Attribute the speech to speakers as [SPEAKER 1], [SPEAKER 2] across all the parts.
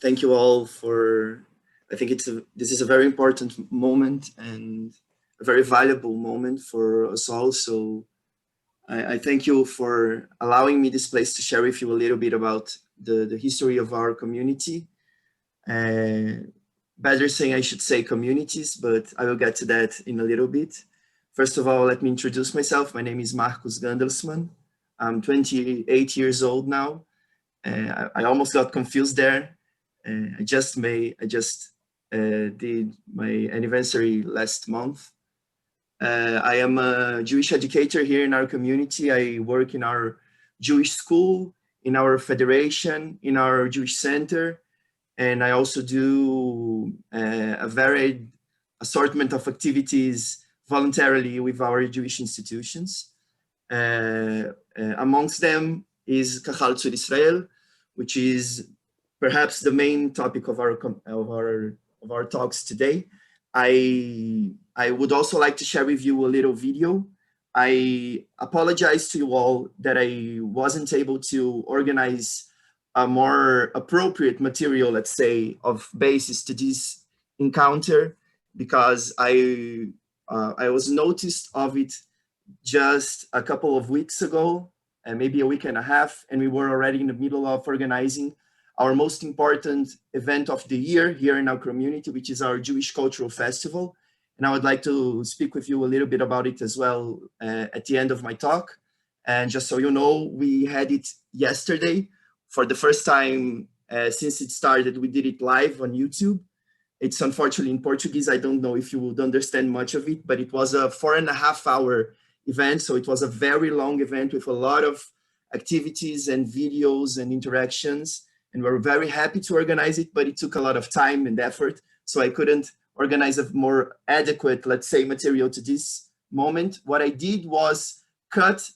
[SPEAKER 1] Thank you all for, I think this is a very important moment and a very valuable moment for us all. So I thank you for allowing me this place to share with you a little bit about the history of our community. Better saying I should say communities, but I will get to that in a little bit. First of all, let me introduce myself. My name is Marcos Gandelsman. I'm 28 years old now. I almost got confused there. I just did my anniversary last month. I am a Jewish educator here in our community. I work in our Jewish school, in our federation, in our Jewish center, and I also do a varied assortment of voluntarily with our Jewish institutions. Amongst them is Kahal Tzur Israel, which is perhaps the main topic of our talks today. I would also like to share with you a little video. I apologize to you all that I wasn't able to organize a more appropriate material, let's say, of basis to this encounter, because I was noticed of it just a couple of weeks ago, and maybe a week and a half, and we were already in the middle of organizing our most important event of the year here in our community, which is our Jewish Cultural Festival. And I would like to speak with you a little bit about it as well at the end of my talk. And just so you know, we had it yesterday. For the first time since it started, we did it live on YouTube. It's unfortunately in Portuguese. I don't know if you would understand much of it, but it was a 4.5-hour event. So it was a very long event with a lot of activities and videos and interactions. And we're very happy to organize it, but it took a lot of time and effort. So I couldn't organize a more adequate, let's say, material to this moment. What I did was cut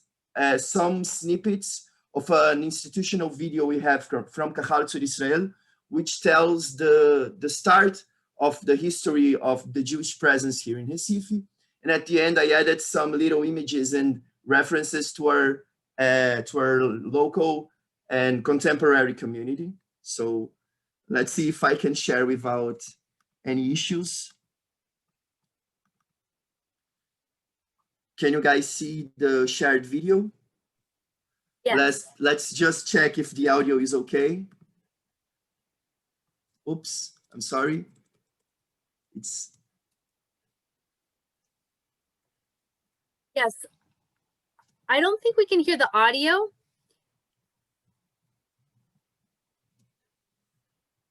[SPEAKER 1] some snippets of an institutional video we have from Kahal Tzur Israel, which tells the start of the history of the Jewish presence here in Recife. And at the end, I added some little images and references to our local and contemporary community. So let's see if I can share without any issues. Can you guys see the shared video? Yes. Let's just check if the audio is okay. Oops, I'm sorry.
[SPEAKER 2] Yes. I don't think we can hear the audio.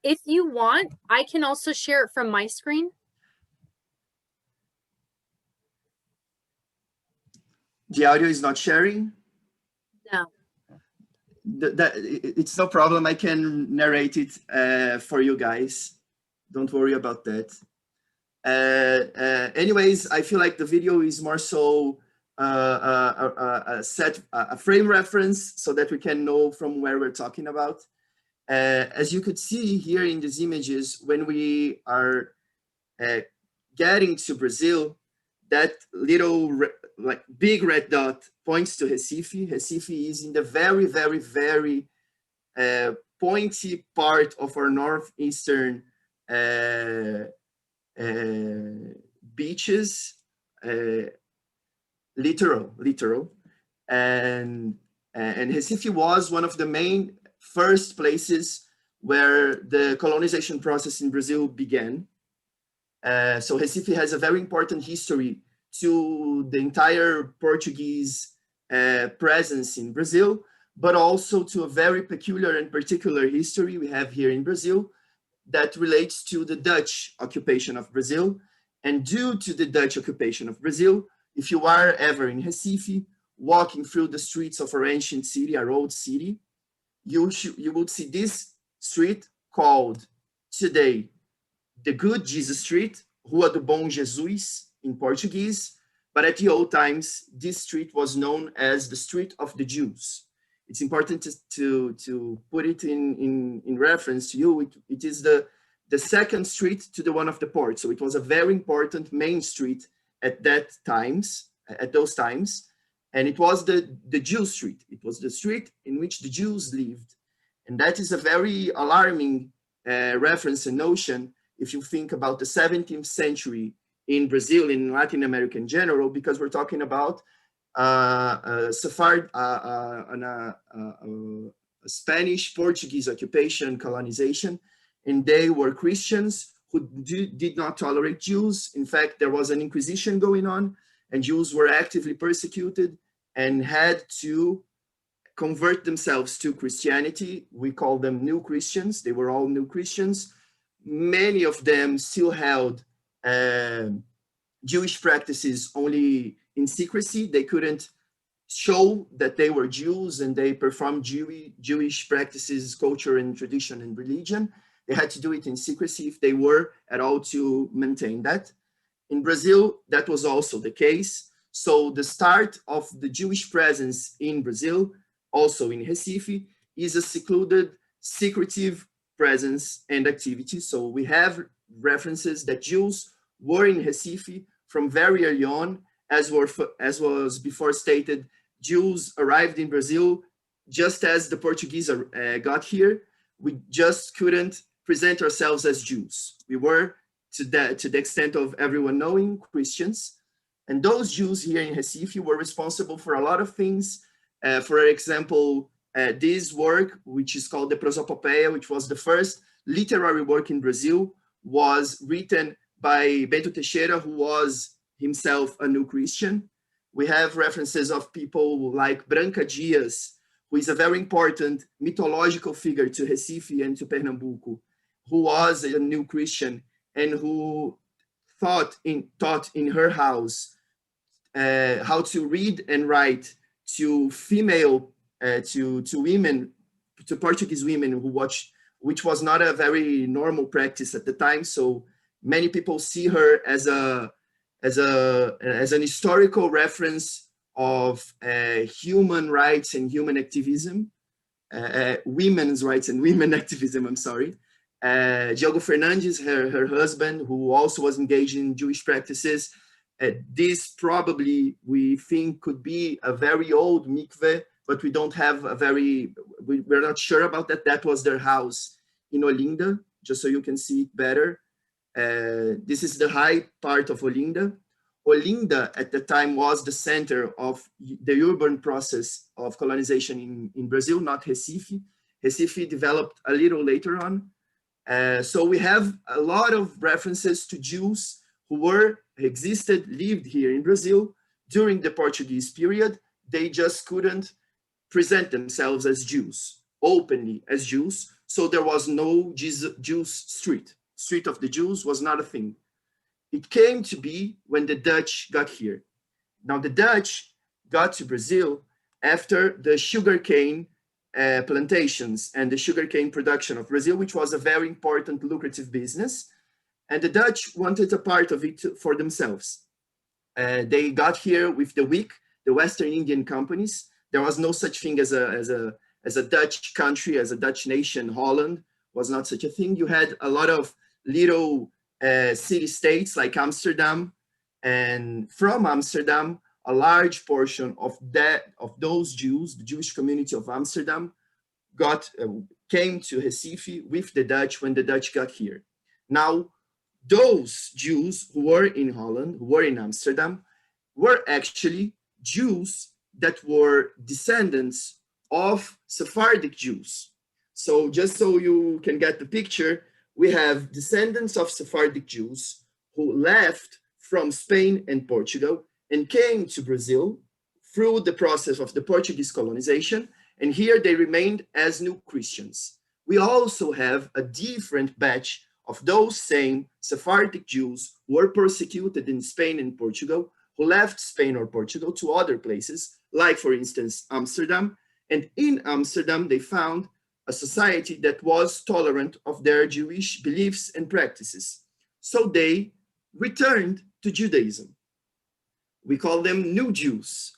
[SPEAKER 2] If you want, I can also share it from my screen.
[SPEAKER 1] The audio is not sharing?
[SPEAKER 2] No.
[SPEAKER 1] It's no problem. I can narrate it for you guys. Don't worry about that. Anyways, I feel like the video is more so a frame reference so that we can know from where we're talking about. As you could see here in these images, when we are getting to Brazil, that little big red dot points to Recife. Recife is in the very, very, very pointy part of our northeastern beaches, literal. And Recife was one of the main first places where the colonization process in Brazil began. So Recife has a very important history to the entire Portuguese presence in Brazil, but also to a very peculiar and particular history we have here in Brazil that relates to the Dutch occupation of Brazil. And due to the Dutch occupation of Brazil, if you are ever in Recife, walking through the streets of our ancient city, our old city, you will see this street called today the Good Jesus Street, Rua do Bom Jesus in Portuguese, but at the old times, this street was known as the Street of the Jews. It's important to put it in reference to you. It is the second street to the one of the port. So it was a very important main street at those times. And it was the Jew street. It was the street in which the Jews lived. And that is a very alarming reference and notion if you think about the 17th century in Brazil, in Latin America in general, because we're talking about a Spanish Portuguese occupation, colonization, and they were Christians who did not tolerate Jews. In fact, there was an inquisition going on, and Jews were actively persecuted and had to convert themselves to Christianity. We call them new Christians. They were all new Christians. Many of them still held Jewish practices only in secrecy. They couldn't show that they were Jews and they performed Jewish practices, culture and tradition and religion. They had to do it in secrecy if they were at all to maintain that. In Brazil, that was also the case. So the start of the Jewish presence in Brazil, also in Recife, is a secluded, secretive presence and activity. So we have references that Jews were in Recife from very early on, as was before stated. Jews arrived in Brazil just as the Portuguese got here. We just couldn't present ourselves as Jews. We were, to the extent of everyone knowing, Christians. And those Jews here in Recife were responsible for a lot of things. For example, this work, which is called the Prosopopeia, which was the first literary work in Brazil, was written by Bento Teixeira, who was himself a new Christian. We have references of people like Branca Dias, who is a very important mythological figure to Recife and to Pernambuco, who was a new Christian and who taught in her house how to read and write to women, to Portuguese women who watched, which was not a very normal practice at the time. So many people see her as an historical reference of human rights and human activism, women's rights and women activism, I'm sorry. Diogo Fernandes, her husband, who also was engaged in Jewish practices. This probably, we think, could be a very old mikveh, but we don't have we're not sure about that. That was their house in Olinda, just so you can see it better. This is the high part of Olinda. Olinda at the time was the center of the urban process of colonization in Brazil, not Recife. Recife developed a little later on. So we have a lot of references to Jews who lived here in Brazil during the Portuguese period. They just couldn't present themselves as Jews, openly as Jews. So there was no Jews street. Street of the Jews was not a thing. It came to be when the Dutch got here. Now the Dutch got to Brazil after the sugarcane plantations and the sugarcane production of Brazil, which was a very important, lucrative business. And the Dutch wanted a part of it for themselves. They got here with the WIC, the Western Indian companies. There was no such thing as a Dutch country, as a Dutch nation. Holland was not such a thing. You had a lot of little city-states like Amsterdam, and from Amsterdam, a large portion of those Jews, the Jewish community of Amsterdam, came to Recife with the Dutch when the Dutch got here. Now, those Jews who were in Holland, who were in Amsterdam, were actually Jews that were descendants of Sephardic Jews. So just so you can get the picture, we have descendants of Sephardic Jews who left from Spain and Portugal and came to Brazil through the process of the Portuguese colonization, and here they remained as new Christians. We also have a different batch of those same Sephardic Jews who were persecuted in Spain and Portugal, who left Spain or Portugal to other places, like for instance, Amsterdam. And in Amsterdam, they found a society that was tolerant of their Jewish beliefs and practices. So they returned to Judaism. We call them new Jews.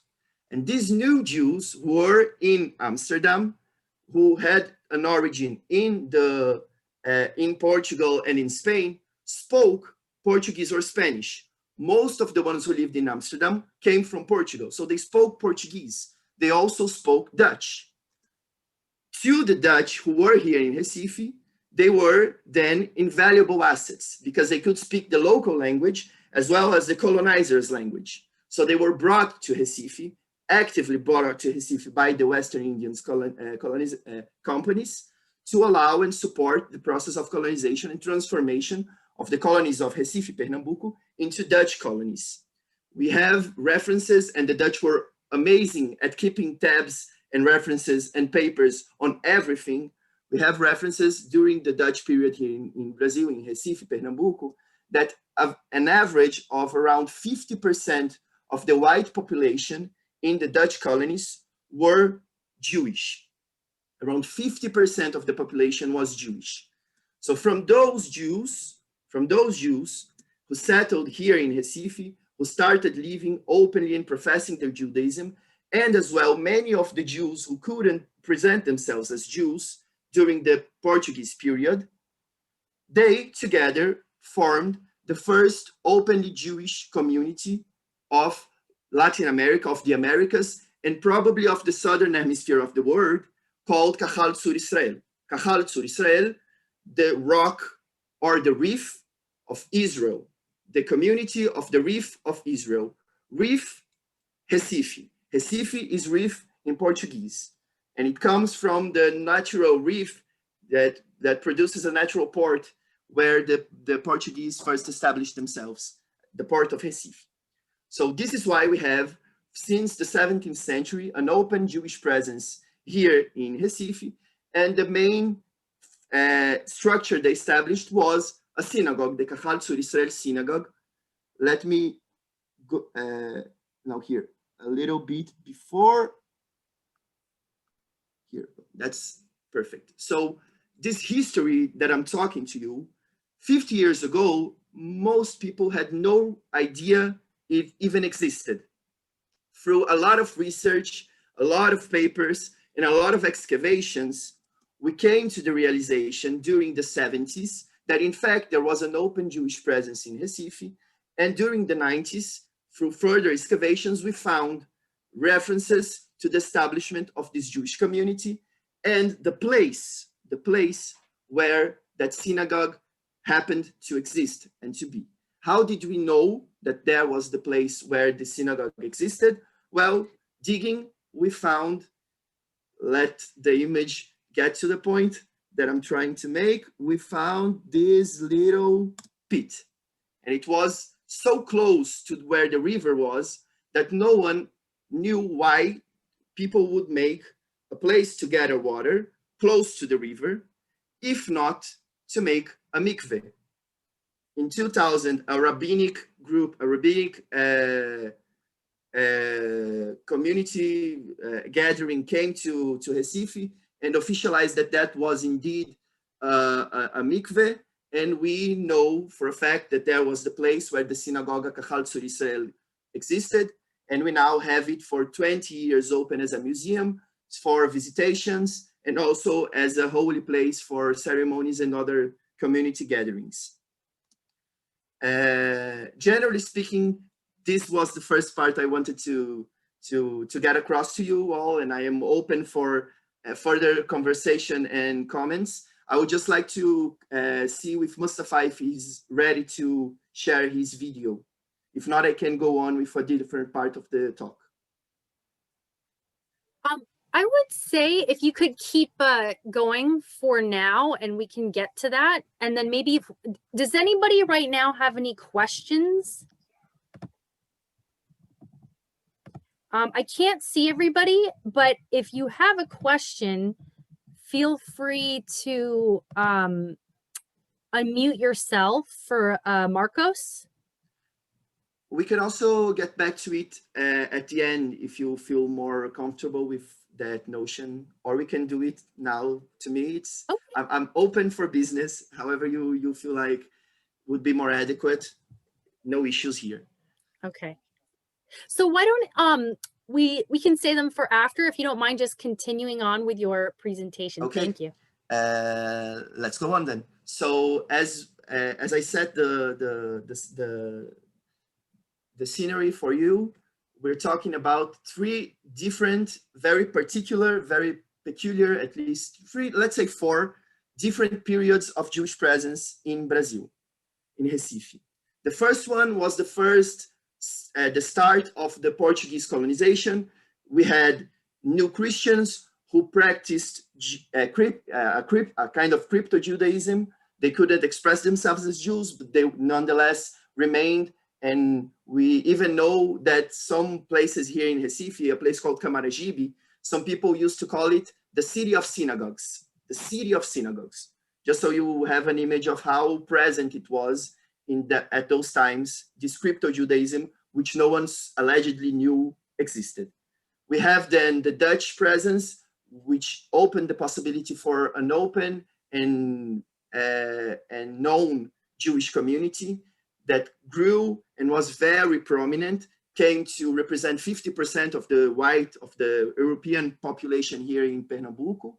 [SPEAKER 1] And these new Jews were in Amsterdam, who had an origin in Portugal and in Spain, spoke Portuguese or Spanish. Most of the ones who lived in Amsterdam came from Portugal, so they spoke Portuguese. They also spoke Dutch. To the Dutch who were here in Recife, they were then invaluable assets because they could speak the local language as well as the colonizer's language. So they were brought to Recife, actively brought to Recife by the Western Indians companies to allow and support the process of colonization and transformation of the colonies of Recife, Pernambuco, into Dutch colonies. We have references, and the Dutch were amazing at keeping tabs and references and papers on everything. We have references during the Dutch period here in Brazil, in Recife, Pernambuco, that an average of around 50% of the white population in the Dutch colonies were Jewish. Around 50% of the population was Jewish. So from those Jews who settled here in Recife, who started living openly and professing their Judaism, and as well many of the Jews who couldn't present themselves as Jews during the Portuguese period, they together formed the first openly Jewish community of Latin America, of the Americas, and probably of the southern hemisphere of the world, called Kahal Sur Israel. Kahal Sur Israel, the rock or the reef of Israel, the community of the reef of Israel. Reef, Recife. Recife is reef in Portuguese, and it comes from the natural reef that produces a natural port where the Portuguese first established themselves, the port of Recife. So this is why we have, since the 17th century, an open Jewish presence here in Recife, and the main structure they established was a synagogue, the Kahal Sur Israel synagogue. Let me go now here a little bit before here. That's perfect. So this history that I'm talking to you, 50 years ago, most people had no idea it even existed. Through a lot of research, a lot of papers, and a lot of excavations, we came to the realization during the 70s that in fact there was an open Jewish presence in Recife. And during the 90s, through further excavations, we found references to the establishment of this Jewish community and the place where that synagogue happened to exist and to be. How did we know that there was the place where the synagogue existed? Well, digging, we found, let the image get to the point that I'm trying to make, we found this little pit. And it was so close to where the river was that no one knew why people would make a place to gather water close to the river, if not to make a mikveh. In 2000, a rabbinic group, a rabbinic community gathering came to Recife and officialized that that was indeed a mikveh. And we know for a fact that there was the place where the synagogue Kahal Sur Israel existed. And we now have it for 20 years open as a museum for visitations and also as a holy place for ceremonies and other community gatherings. Generally speaking, this was the first part I wanted to get across to you all, and I am open for further conversation and comments. I would just like to see with Mustafa if he's ready to share his video. If not, I can go on with a different part of the talk.
[SPEAKER 2] I would say if you could keep going for now, and we can get to that. And then maybe, does anybody right now have any questions? I can't see everybody, but if you have a question, feel free to unmute yourself for Marcos.
[SPEAKER 1] We can also get back to it at the end if you feel more comfortable with that notion, or we can do it now. To me, it's okay. I'm open for business. However you feel like would be more adequate. No issues here. Okay.
[SPEAKER 2] So why don't we can say them for after, if you don't mind just continuing on with your presentation. Okay. Thank you.
[SPEAKER 1] Let's go on then. So as I said, the scenery for you, we're talking about three different, very particular, very peculiar, at least three, let's say four different periods of Jewish presence in Brazil, in Recife. The first one was the start of the Portuguese colonization. We had new Christians who practiced a kind of crypto-Judaism. They couldn't express themselves as Jews, but they nonetheless remained. And we even know that some places here in Recife, a place called Camaragibe, some people used to call it the city of synagogues, the city of synagogues, just so you have an image of how present it was at those times, this crypto-Judaism, which no one allegedly knew existed. We have then the Dutch presence, which opened the possibility for an open and known Jewish community that grew and was very prominent, came to represent 50% of the European population here in Pernambuco.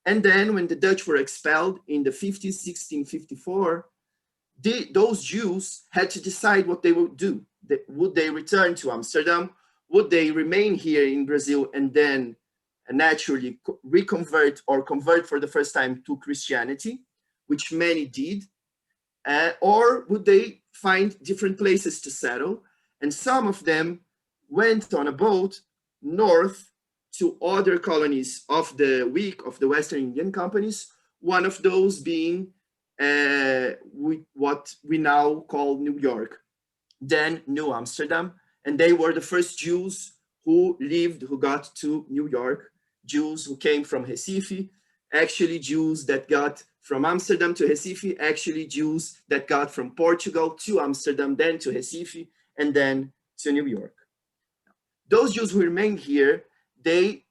[SPEAKER 1] And then when the Dutch were expelled in the 50s, 1654, those Jews had to decide what they would do. Would they return to Amsterdam? Would they remain here in Brazil and then naturally reconvert or convert for the first time to Christianity, which many did? Or would they find different places to settle? And some of them went on a boat north to other colonies of the Western Indian companies, one of those being what we now call New York, then New Amsterdam. And they were the first Jews who got to New York, Jews who came from Recife, actually Jews that got from Amsterdam to Recife, actually Jews that got from Portugal to Amsterdam, then to Recife, and then to New York. Those Jews who remained here, they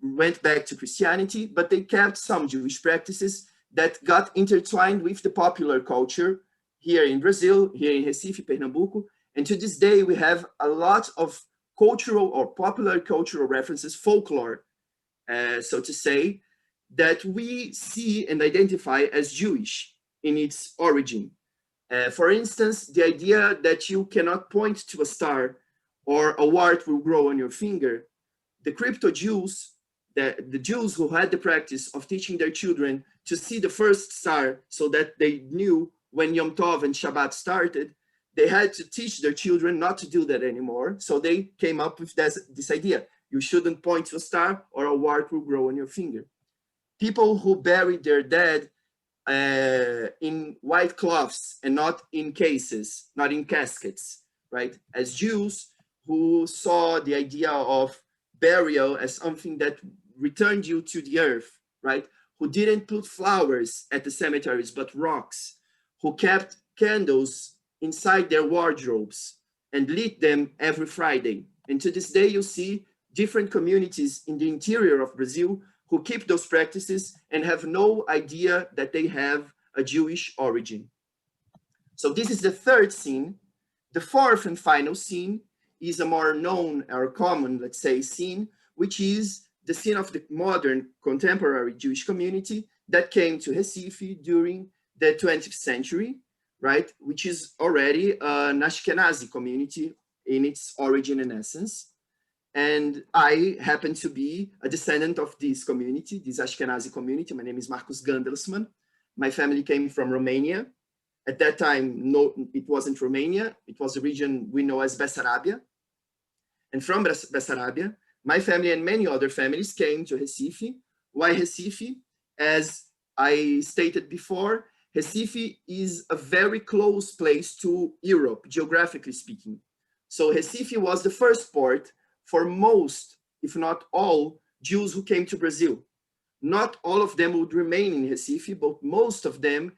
[SPEAKER 1] went back to Christianity, but they kept some Jewish practices that got intertwined with the popular culture here in Brazil, here in Recife, Pernambuco. And to this day, we have a lot of cultural or popular cultural references, folklore, so to say, that we see and identify as Jewish in its origin. For instance, the idea that you cannot point to a star or a wart will grow on your finger. The crypto-Jews, the Jews who had the practice of teaching their children to see the first star so that they knew when Yom Tov and Shabbat started, they had to teach their children not to do that anymore. So they came up with this idea. You shouldn't point to a star or a wart will grow on your finger. People who buried their dead in white cloths and not in cases, not in caskets, right? As Jews who saw the idea of burial as something that returned you to the earth, right? Who didn't put flowers at the cemeteries, but rocks, who kept candles inside their wardrobes and lit them every Friday. And to this day, you see different communities in the interior of Brazil who keep those practices and have no idea that they have a Jewish origin. So this is the third scene. The fourth and final scene is a more known or common, let's say, scene, which is the scene of the modern contemporary Jewish community that came to Recife during the 20th century, right? Which is already an Ashkenazi community in its origin and essence. And I happen to be a descendant of this community, this Ashkenazi community. My name is Marcos Gandelsman. My family came from Romania. At that time, no, it wasn't Romania. It was a region we know as Bessarabia. And from Bessarabia, my family and many other families came to Recife. Why Recife? As I stated before, Recife is a very close place to Europe, geographically speaking. So Recife was the first port for most, if not all, Jews who came to Brazil. Not all of them would remain in Recife, but most of them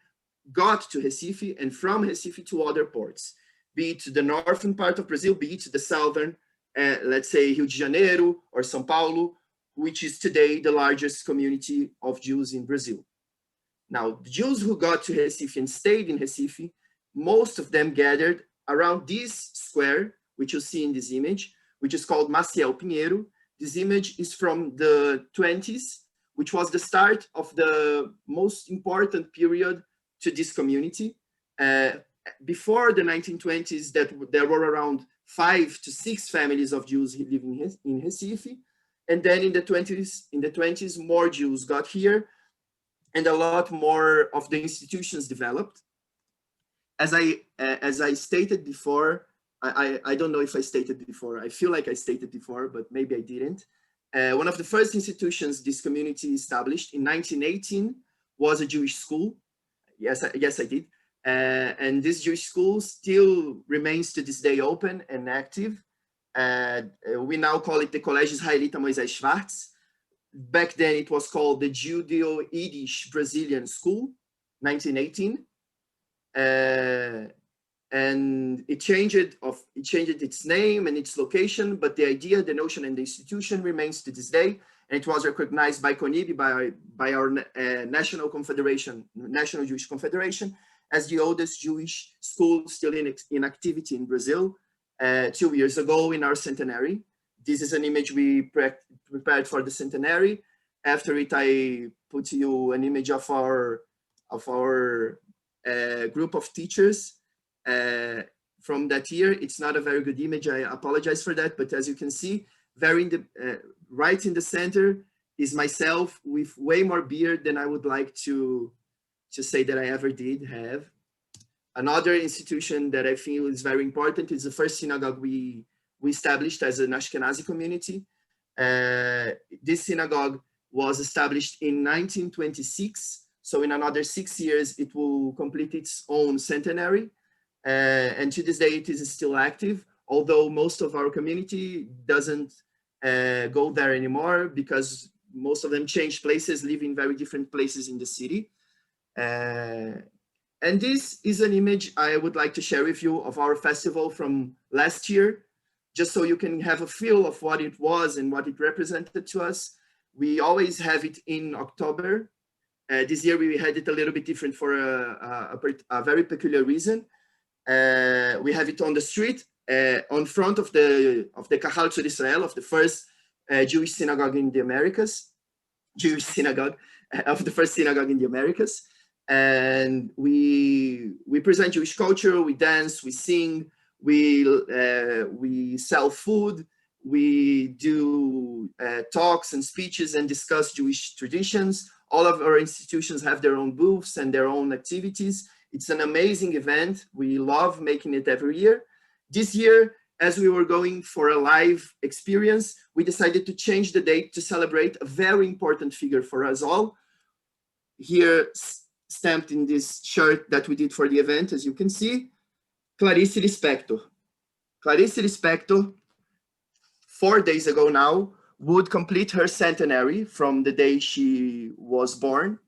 [SPEAKER 1] got to Recife and from Recife to other ports, be it to the northern part of Brazil, be it to the southern, let's say Rio de Janeiro or Sao Paulo, which is today the largest community of Jews in Brazil. Now, the Jews who got to Recife and stayed in Recife, most of them gathered around this square, which you see in this image, which is called Maciel Pinheiro. This image is from the 20s, which was the start of the most important period to this community. Before the 1920s, there were around 5 to 6 families of Jews living in Recife. And then in the 20s, more Jews got here. and a lot more of the institutions developed. As I stated before, I don't know if I stated before. I feel like I stated before, but maybe I didn't. One of the first institutions this community established in 1918 was a Jewish school. Yes, I did. And this Jewish school still remains to this day open and active. We now call it the Colégio Israelita Moysés Chvarts. Back then it was called the Judeo-Yiddish Brazilian School, 1918. And it changed its name and its location, but the idea, the notion, and the institution remains to this day. And it was recognized by CONIB, by our National Jewish Confederation, as the oldest Jewish school still in activity in Brazil. 2 years ago in our centenary. This is an image we prepared for the centenary. After it, I put to you an image of our group of teachers from that year. It's not a very good image. I apologize for that. But as you can see, right in the center is myself with way more beard than I would like to say that I ever did have. Another institution that I feel is very important is the First Synagogue we established as an Ashkenazi community. This synagogue was established in 1926. So in another 6 years, it will complete its own centenary. And to this day, it is still active, although most of our community doesn't go there anymore because most of them changed places, live in very different places in the city. And this is an image I would like to share with you of our festival from last year, just so you can have a feel of what it was and what it represented to us. We always have it in October. This year we had it a little bit different for a very peculiar reason. We have it on the street, on front of the Kahal Tzur Israel, of the first Jewish synagogue in the Americas, Jewish synagogue of the first synagogue in the Americas. And we present Jewish culture, we dance, we sing, we sell food, we do talks and speeches and discuss Jewish traditions. All of our institutions have their own booths and their own activities. It's an amazing event. We love making it every year. This year, as we were going for a live experience, we decided to change the date to celebrate a very important figure for us all. Here, stamped in this shirt that we did for the event, as you can see, Clarissa Inspector. Clarissa Inspector, 4 days ago now, would complete her centenary from the day she was born,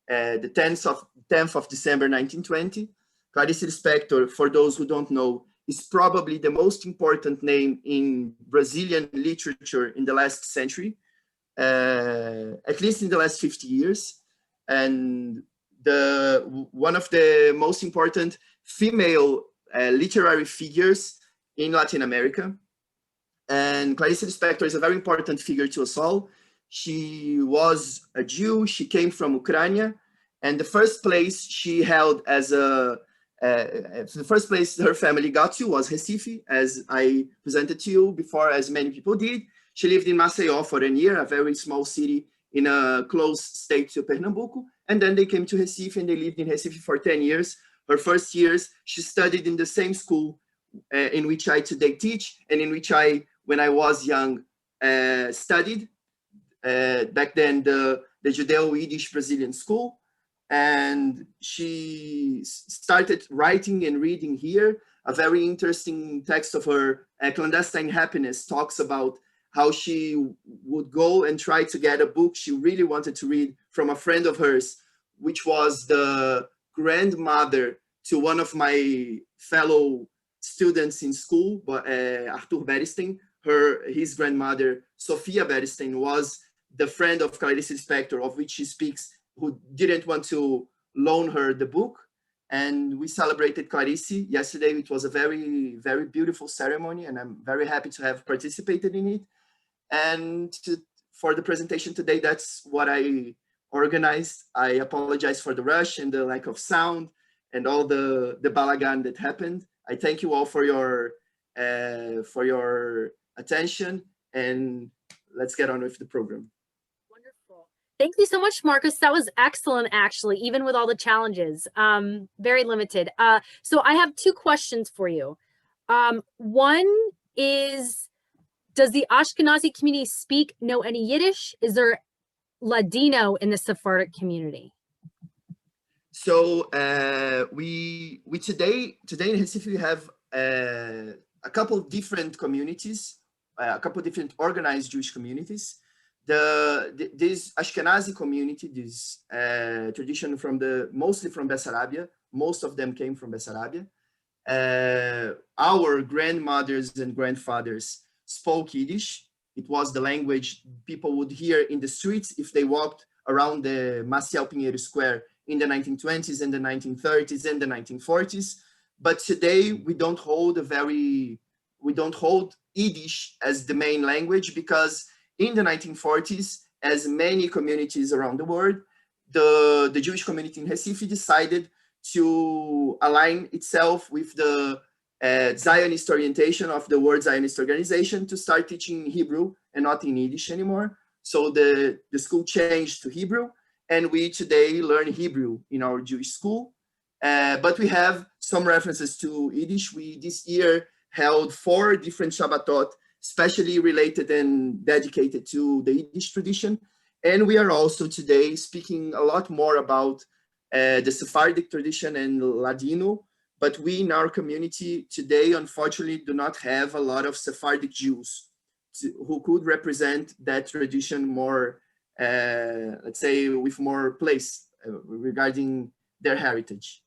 [SPEAKER 1] the 10th of December, 1920. Clarissa Inspector, for those who don't know, is probably the most important name in Brazilian literature in the last century, at least in the last 50 years. And one of the most important female literary figures in Latin America. And Clarissa Inspector is a very important figure to us all. She was a Jew, she came from Ukraine, and the first place she held as the first place her family got to was Recife, as I presented to you before, as many people did. She lived in Maceió for a year, a very small city in a close state to Pernambuco. And then they came to Recife and they lived in Recife for 10 years. Her first years, she studied in the same school in which I today teach and in which I, when I was young, studied. Back then, the Judeo-Yiddish Brazilian School. And she started writing and reading here. A very interesting text of her, Clandestine Happiness, talks about how she would go and try to get a book she really wanted to read from a friend of hers, which was the grandmother to one of my fellow students in school, Arthur Beristain. His grandmother, Sophia Beristain, was the friend of Clarissa Inspector, of which she speaks, who didn't want to loan her the book. And we celebrated Clarissa yesterday. It was a very, very beautiful ceremony, and I'm very happy to have participated in it. And for the presentation today, that's what I organized. I apologize for the rush and the lack of sound and all the balagan that happened. I thank you all for your attention, and let's get on with the program.
[SPEAKER 2] Wonderful. Thank you so much, Marcos. That was excellent, actually, even with all the challenges. Very limited. So I have two questions for you. One is, does the Ashkenazi community know any Yiddish? Is there Ladino in the Sephardic community?
[SPEAKER 1] So we today in Recife we have a couple different communities, a couple different organized Jewish communities. This Ashkenazi community, this tradition mostly from Bessarabia, most of them came from Bessarabia. Our grandmothers and grandfathers spoke Yiddish. It was the language people would hear in the streets if they walked around the Maciel Pinheiro Square in the 1920s and the 1930s and the 1940s. But today we don't hold Yiddish as the main language, because in the 1940s, as many communities around the world, the Jewish community in Recife decided to align itself with the Zionist orientation of the World Zionist Organization to start teaching Hebrew and not in Yiddish anymore. So the school changed to Hebrew, and we today learn Hebrew in our Jewish school. But we have some references to Yiddish. We this year held 4 different Shabbatot, especially related and dedicated to the Yiddish tradition. And we are also today speaking a lot more about the Sephardic tradition and Ladino. But we in our community today, unfortunately, do not have a lot of Sephardic Jews who could represent that tradition more, let's say, with more place regarding their heritage.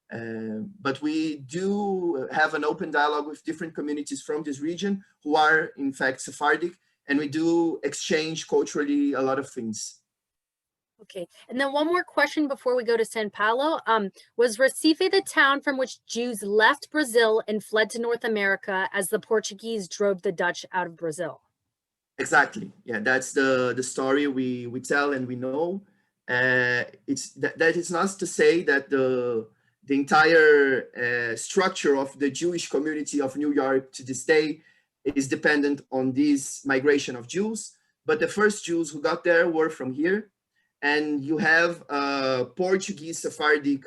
[SPEAKER 1] But we do have an open dialogue with different communities from this region who are in fact Sephardic, and we do exchange culturally a lot of things.
[SPEAKER 2] Okay, and then one more question before we go to Sao Paulo. Was Recife the town from which Jews left Brazil and fled to North America as the Portuguese drove the Dutch out of Brazil?
[SPEAKER 1] Exactly. Yeah, that's the story we tell and we know. It's that is not to say that the entire structure of the Jewish community of New York to this day is dependent on this migration of Jews. But the first Jews who got there were from here. And you have a Portuguese Sephardic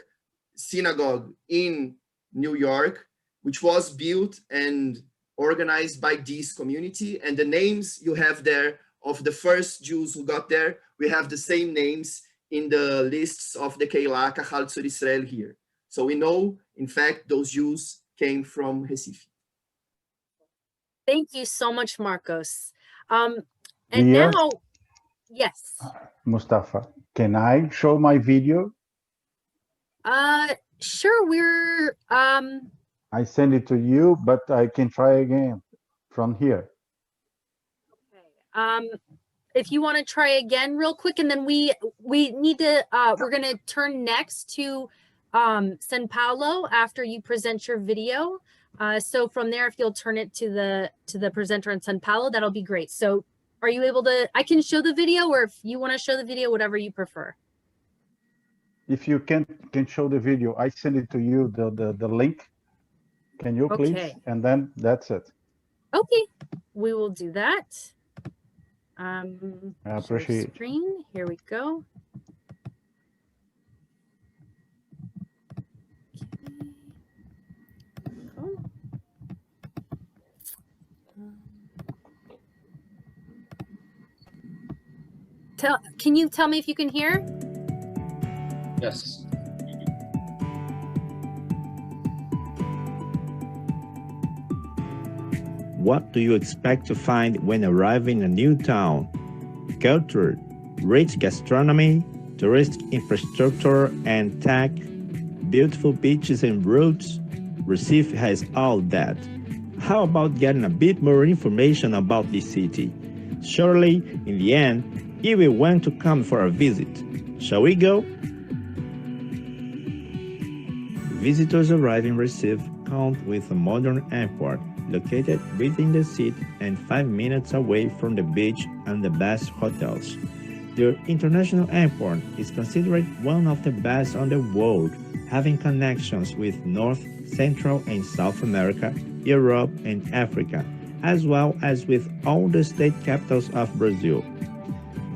[SPEAKER 1] synagogue in New York, which was built and organized by this community. And the names you have there of the first Jews who got there, we have the same names in the lists of the Keilah Kahal Tzur Israel here. So we know, in fact, those Jews came from Recife.
[SPEAKER 2] Thank you so much, Marcos. And
[SPEAKER 3] Dear,
[SPEAKER 2] now, yes.
[SPEAKER 3] Mustafa, can I show my video?
[SPEAKER 2] Sure, we're
[SPEAKER 3] I send it to you, but I can try again from here.
[SPEAKER 2] okay. If you want to try again real quick, and then we need to we're going to turn next to Sao Paulo after you present your video. So from there, if you'll turn it to the presenter in Sao Paulo, that'll be great. So are you able to, I can show the video, or if you want to show the video, whatever you prefer.
[SPEAKER 3] If you can show the video, I send it to you, the link. Can you please?
[SPEAKER 2] Okay.
[SPEAKER 3] And then that's it.
[SPEAKER 2] Okay, we will do that.
[SPEAKER 3] I
[SPEAKER 2] Share
[SPEAKER 3] appreciate it.
[SPEAKER 2] screen. Here we go. Can you tell me if you can hear?
[SPEAKER 4] Yes.
[SPEAKER 5] What do you expect to find when arriving in a new town? Culture, rich gastronomy, touristic infrastructure and tech, beautiful beaches and roads. Recife has all that. How about getting a bit more information about this city? Surely, in the end, you will want to come for a visit. Shall we go? Visitors arrive in Recife count with a modern airport located within the city and 5 minutes away from the beach and the best hotels. The international airport is considered one of the best on the world, having connections with North, Central and South America, Europe and Africa, as well as with all the state capitals of Brazil.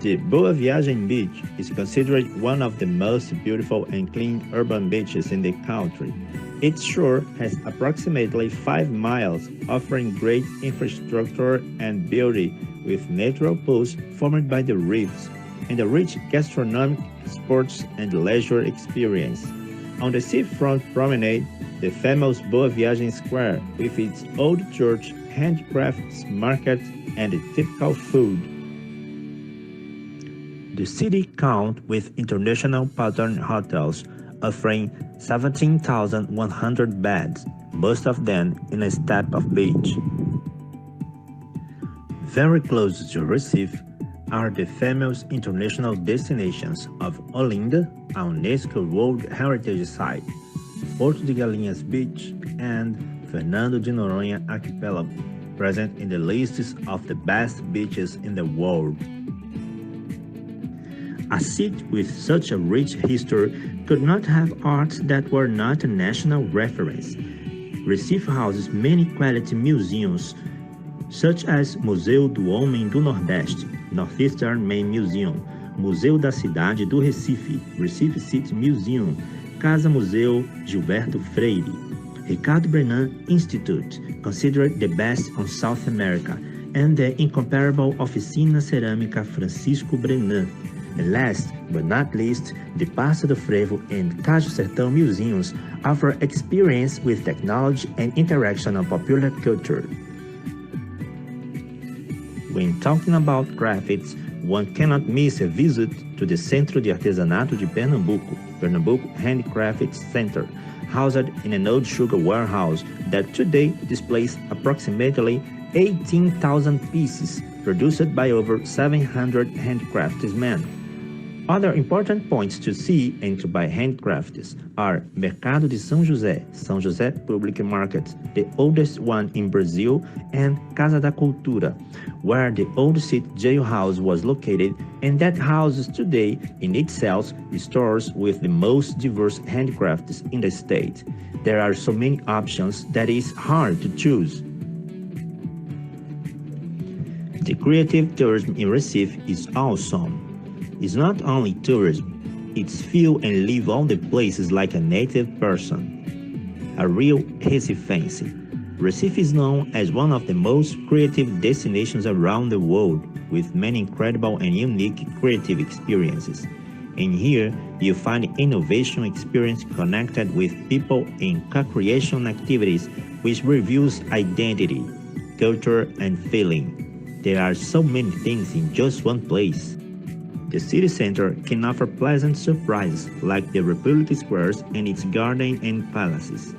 [SPEAKER 5] The Boa Viagem Beach is considered one of the most beautiful and clean urban beaches in the country. Its shore has approximately 5 miles, offering great infrastructure and beauty with natural pools formed by the reefs, and a rich gastronomic, sports, and leisure experience. On the seafront promenade, the famous Boa Viagem Square with its old church, handicrafts market, and typical food. The city counts with international pattern hotels offering 17,100 beds, most of them in a step of beach. Very close to Recife are the famous international destinations of Olinda, a UNESCO World Heritage Site, Porto de Galinhas Beach, and Fernando de Noronha Archipelago, present in the lists of the best beaches in the world. A city with such a rich history could not have arts that were not a national reference. Recife houses many quality museums, such as Museu do Homem do Nordeste, Northeastern Main Museum, Museu da Cidade do Recife, Recife City Museum, Casa Museu Gilberto Freire, Ricardo Brenan Institute, considered the best on South America, and the incomparable Oficina Cerâmica Francisco Brenan. And last but not least, the Passo do Frevo and Cajo Sertão museums offer experience with technology and interaction of popular culture. When talking about crafts, one cannot miss a visit to the Centro de Artesanato de Pernambuco, Pernambuco Handicrafts Center, housed in an old sugar warehouse that today displays approximately 18,000 pieces produced by over 700 handicraftsmen. Other important points to see and to buy handicrafts are Mercado de São José Public Market, the oldest one in Brazil, and Casa da Cultura, where the old city jailhouse was located, and that houses today in itself stores with the most diverse handicrafts in the state. There are so many options that it's hard to choose. The creative tourism in Recife is awesome. It's not only tourism, it's feel and live all the places like a native person. A real Recifense. Recife is known as one of the most creative destinations around the world, with many incredible and unique creative experiences. And here, you find innovation experience connected with people in co-creation activities, which reveals identity, culture, and feeling. There are so many things in just one place. The city center can offer pleasant surprises like the Republic Squares and its garden and palaces.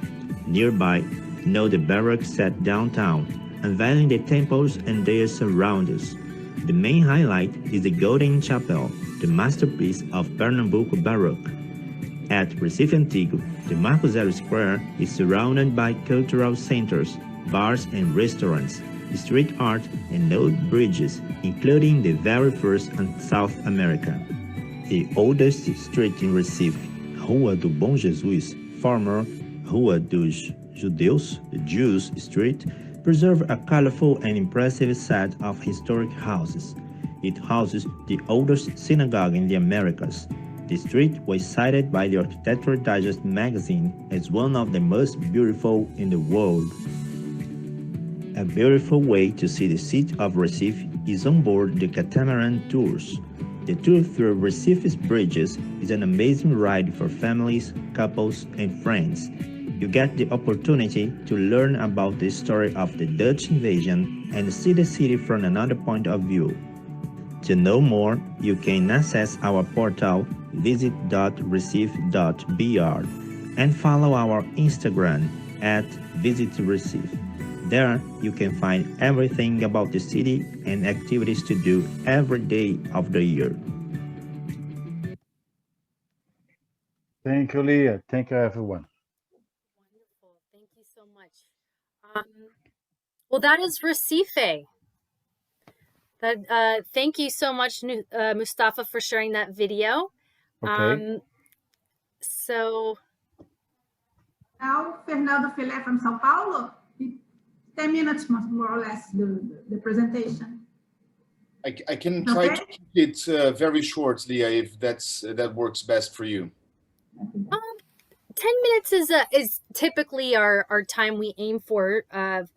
[SPEAKER 5] Nearby, know the Baroque set downtown, unveiling the temples and their surroundings. The main highlight is the Golden Chapel, the masterpiece of Pernambuco Baroque. At Recife Antigo, the Marcos Gandelsman Square is surrounded by cultural centers, bars and restaurants, street art, and old bridges, including the very first in South America. The oldest street in Recife, Rua do Bom Jesus, former Rua dos Judeus, the Jews Street, preserves a colorful and impressive set of historic houses. It houses the oldest synagogue in the Americas. The street was cited by the Architecture Digest magazine as one of the most beautiful in the world. A beautiful way to see the city of Recife is on board the Catamaran Tours. The tour through Recife's bridges is an amazing ride for families, couples, and friends. You get the opportunity to learn about the story of the Dutch invasion and see the city from another point of view. To know more, you can access our portal visit.recife.br and follow our Instagram @visitrecife. There, you can find everything about the city and activities to do every day of the year.
[SPEAKER 3] Thank you, Leah. Thank you, everyone.
[SPEAKER 2] Wonderful. Thank you so much. Well, that is Recife. Thank you so much, Mustafa, for sharing that video.
[SPEAKER 3] Okay.
[SPEAKER 2] So
[SPEAKER 6] now Fernando Filet from Sao Paulo. 10 minutes more or less the presentation.
[SPEAKER 7] I can try
[SPEAKER 6] Okay.
[SPEAKER 7] to keep it very short, Leah, if that works best for you.
[SPEAKER 2] 10 minutes is typically our time we aim for,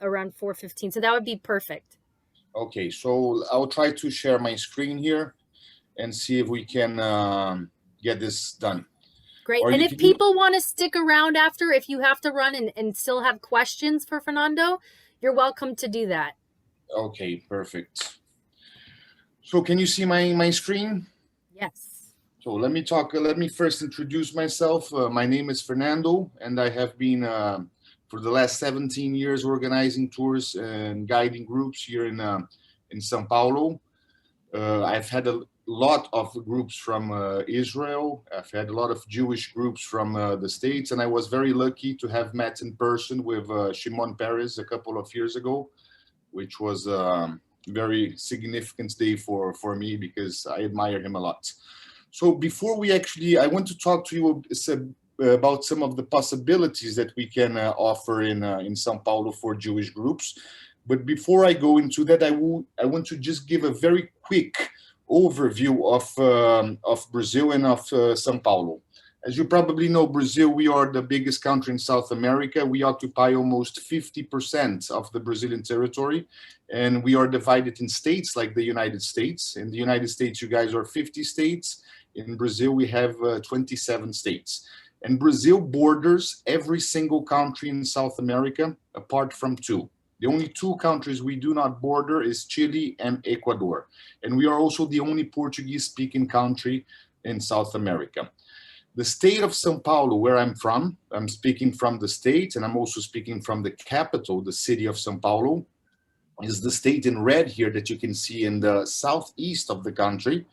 [SPEAKER 2] around 4:15. So that would be perfect.
[SPEAKER 7] Okay, so I'll try to share my screen here and see if we can get this done.
[SPEAKER 2] Great.
[SPEAKER 7] Or
[SPEAKER 2] And
[SPEAKER 7] you
[SPEAKER 2] if
[SPEAKER 7] can-
[SPEAKER 2] people want to stick around after, if you have to run and still have questions for Fernando, you're welcome to do that.
[SPEAKER 7] Okay, perfect. So can you see my screen?
[SPEAKER 2] Yes.
[SPEAKER 7] So let me first introduce myself. My name is Fernando, and I have been for the last 17 years organizing tours and guiding groups here in Sao Paulo. I've had a lot of groups from Israel. I've had a lot of Jewish groups from the States, and I was very lucky to have met in person with Shimon Peres a couple of years ago, which was a very significant day for me because I admire him a lot. So before I want to talk to you about some of the possibilities that we can offer in Sao Paulo for Jewish groups. But before I go into that, I want to just give a very quick overview of Brazil and of Sao Paulo. As you probably know, Brazil, we are the biggest country in South America. We occupy almost 50% of the Brazilian territory, and we are divided in states like the United States. In the United States, you guys are 50 states. In Brazil, we have 27 states. And Brazil borders every single country in South America, apart from two. The only two countries we do not border is Chile and Ecuador. And we are also the only Portuguese-speaking country in South America. The state of Sao Paulo, where I'm from, I'm speaking from the state, and I'm also speaking from the capital, the city of Sao Paulo, is the state in red here that you can see in the southeast of the country.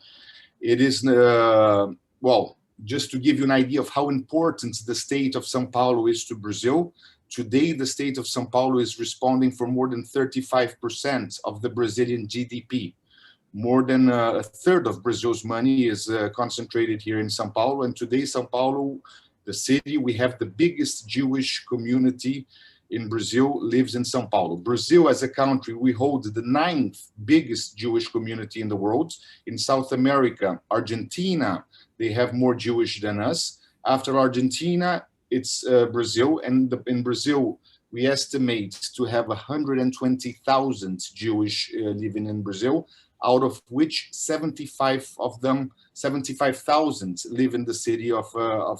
[SPEAKER 7] It is, well, just to give you an idea of how important the state of Sao Paulo is to Brazil, today the state of Sao Paulo is responding for more than 35% of the Brazilian GDP. More than a third of Brazil's money is concentrated here in Sao Paulo. And today, Sao Paulo, the city, we have the biggest Jewish community in Brazil lives in Sao Paulo. Brazil as a country, we hold the 9th biggest Jewish community in the world. In South America, Argentina, they have more Jewish than us. After Argentina, it's Brazil. And in Brazil, we estimate to have 120,000 Jewish living in Brazil, out of which 75,000 live in the city of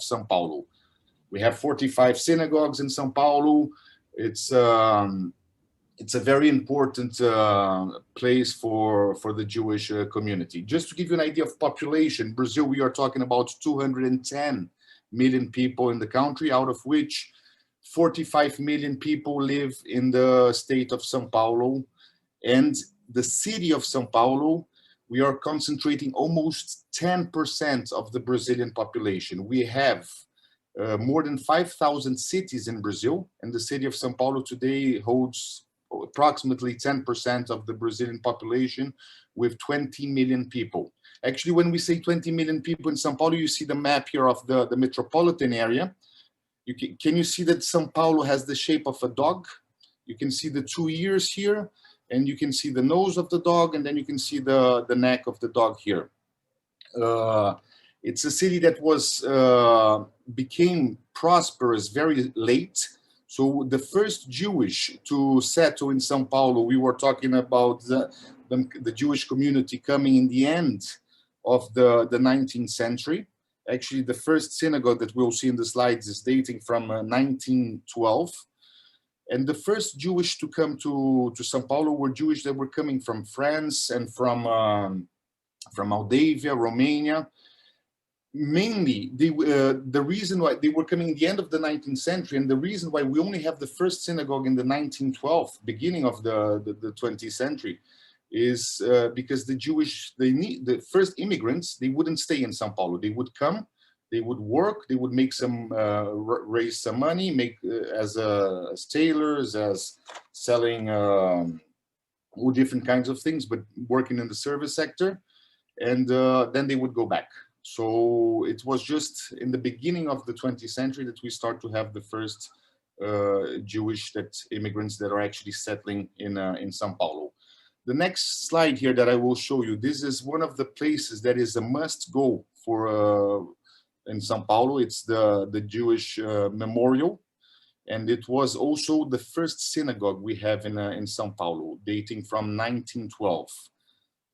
[SPEAKER 7] Sao Paulo. We have 45 synagogues in Sao Paulo. It's a very important place for the Jewish community. Just to give you an idea of population, Brazil, we are talking about 210 million people in the country, out of which 45 million people live in the state of Sao Paulo. And the city of Sao Paulo, we are concentrating almost 10% of the Brazilian population. We have more than 5,000 cities in Brazil, and the city of Sao Paulo today holds approximately 10% of the Brazilian population with 20 million people. Actually, when we say 20 million people in Sao Paulo, you see the map here of the metropolitan area. Can you see that Sao Paulo has the shape of a dog? You can see the 2 ears here, and you can see the nose of the dog, and then you can see the neck of the dog here. It's a city that became prosperous very late. So the first Jewish to settle in Sao Paulo, we were talking about the Jewish community coming in the end of the 19th century. Actually, the first synagogue that we'll see in the slides is dating from 1912. And the first Jewish to come to Sao Paulo were Jewish that were coming from France and from Moldavia, Romania. Mainly, the reason why they were coming at the end of the 19th century, and the reason why we only have the first synagogue in the 1912, beginning of the 20th century, is because the first immigrants, they wouldn't stay in Sao Paulo. They would come, they would work, they would make some, raise some money, as tailors, as selling all different kinds of things, but working in the service sector, and then they would go back. So it was just in the beginning of the 20th century that we start to have the first Jewish immigrants that are actually settling in Sao Paulo. The next slide here that I will show you, this is one of the places that is a must go for in Sao Paulo. It's the Jewish memorial, and it was also the first synagogue we have in Sao Paulo, dating from 1912.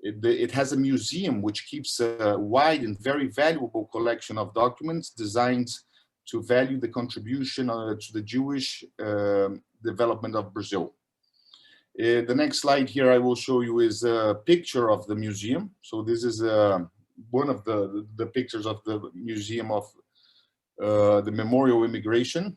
[SPEAKER 7] It has a museum which keeps a wide and very valuable collection of documents designed to value the contribution to the Jewish development of Brazil. The next slide here I will show you is a picture of the museum. So this is one of the pictures of the museum of the Memorial Immigration.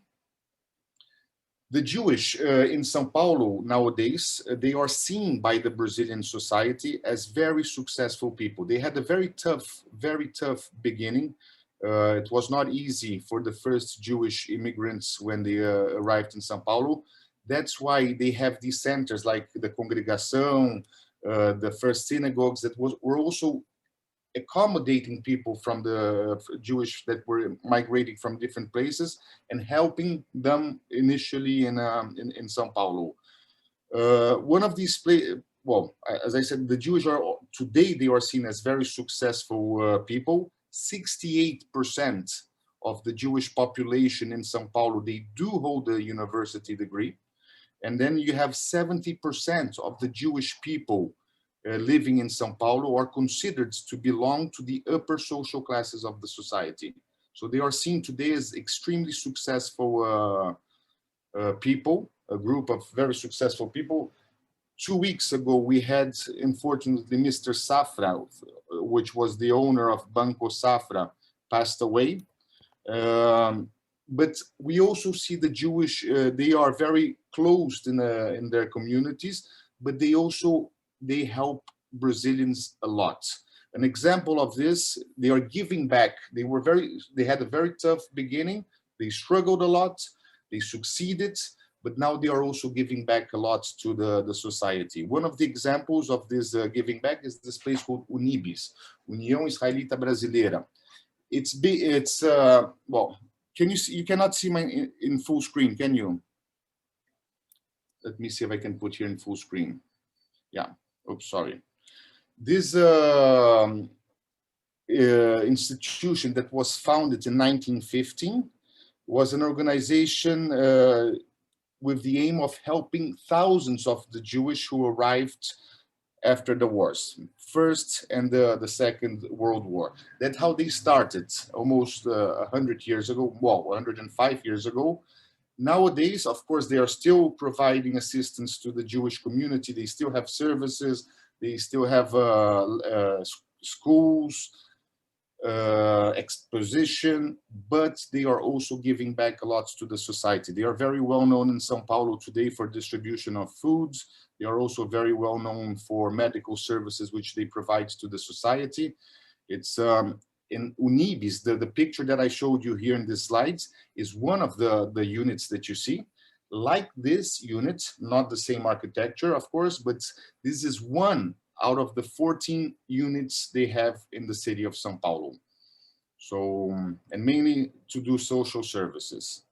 [SPEAKER 7] The Jewish in Sao Paulo nowadays, they are seen by the Brazilian society as very successful people. They had a very tough beginning. It was not easy for the first Jewish immigrants when they arrived in Sao Paulo. That's why they have these centers like the Congregação, the First Synagogues that were also accommodating people from the Jewish that were migrating from different places and helping them initially in Sao Paulo. One of these well, as I said, the Jewish are today, they are seen as very successful people. 68% of the Jewish population in Sao Paulo, they do hold a university degree. And then you have 70% of the Jewish people living in Sao Paulo are considered to belong to the upper social classes of the society. So they are seen today as extremely successful people, a group of very successful people. 2 weeks ago, we had, unfortunately, Mr. Safra, which was the owner of Banco Safra, passed away. But we also see the Jewish, they are very closed in their communities, but they help Brazilians a lot. An example of this, they are giving back. They had a very tough beginning. They struggled a lot, they succeeded, but now they are also giving back a lot to the society. One of the examples of this giving back is this place called Unibis, União Israelita Brasileira. It's well, can you see? You cannot see mine in full screen, can you? Let me see if I can put here in full screen. Yeah. Oops, sorry. This institution that was founded in 1915 was an organization with the aim of helping thousands of the Jewish who arrived after the wars, First and the Second World War. That's how they started almost 100 years ago, well, 105 years ago. Nowadays, of course, they are still providing assistance to the Jewish community. They still have services, they still have schools, exposition, but they are also giving back a lot to the society. They are very well known in Sao Paulo today for distribution of foods. They are also very well known for medical services, which they provide to the society. It's in Unibis, the picture that I showed you here in the slides is one of the units that you see. Like this unit, not the same architecture, of course, but this is one out of the 14 units they have in the city of Sao Paulo. So, and mainly to do social services.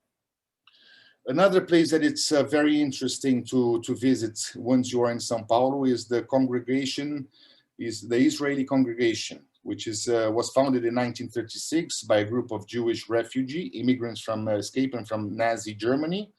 [SPEAKER 7] Another place that it's very interesting to visit once you are in Sao Paulo is the congregation, is the Israeli congregation, which is was founded in 1936 by a group of Jewish refugee immigrants from escaping from Nazi Germany.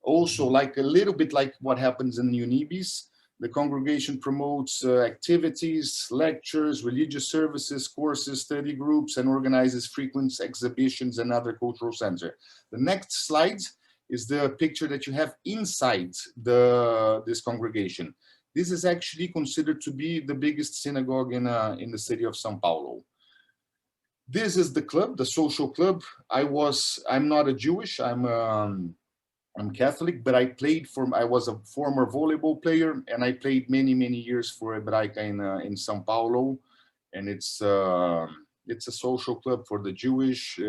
[SPEAKER 7] Also, like a little bit like what happens in Unibis, the congregation promotes activities, lectures, religious services, courses, study groups, and organizes frequent exhibitions and other cultural centers. The next slide is the picture that you have inside this congregation. This is actually considered to be the biggest synagogue in the city of Sao Paulo. This is the club, the social club. I'm not a Jewish, I'm Catholic, but I was a former volleyball player, and I played many years for Hebraica in Sao Paulo, and it's a social club for the Jewish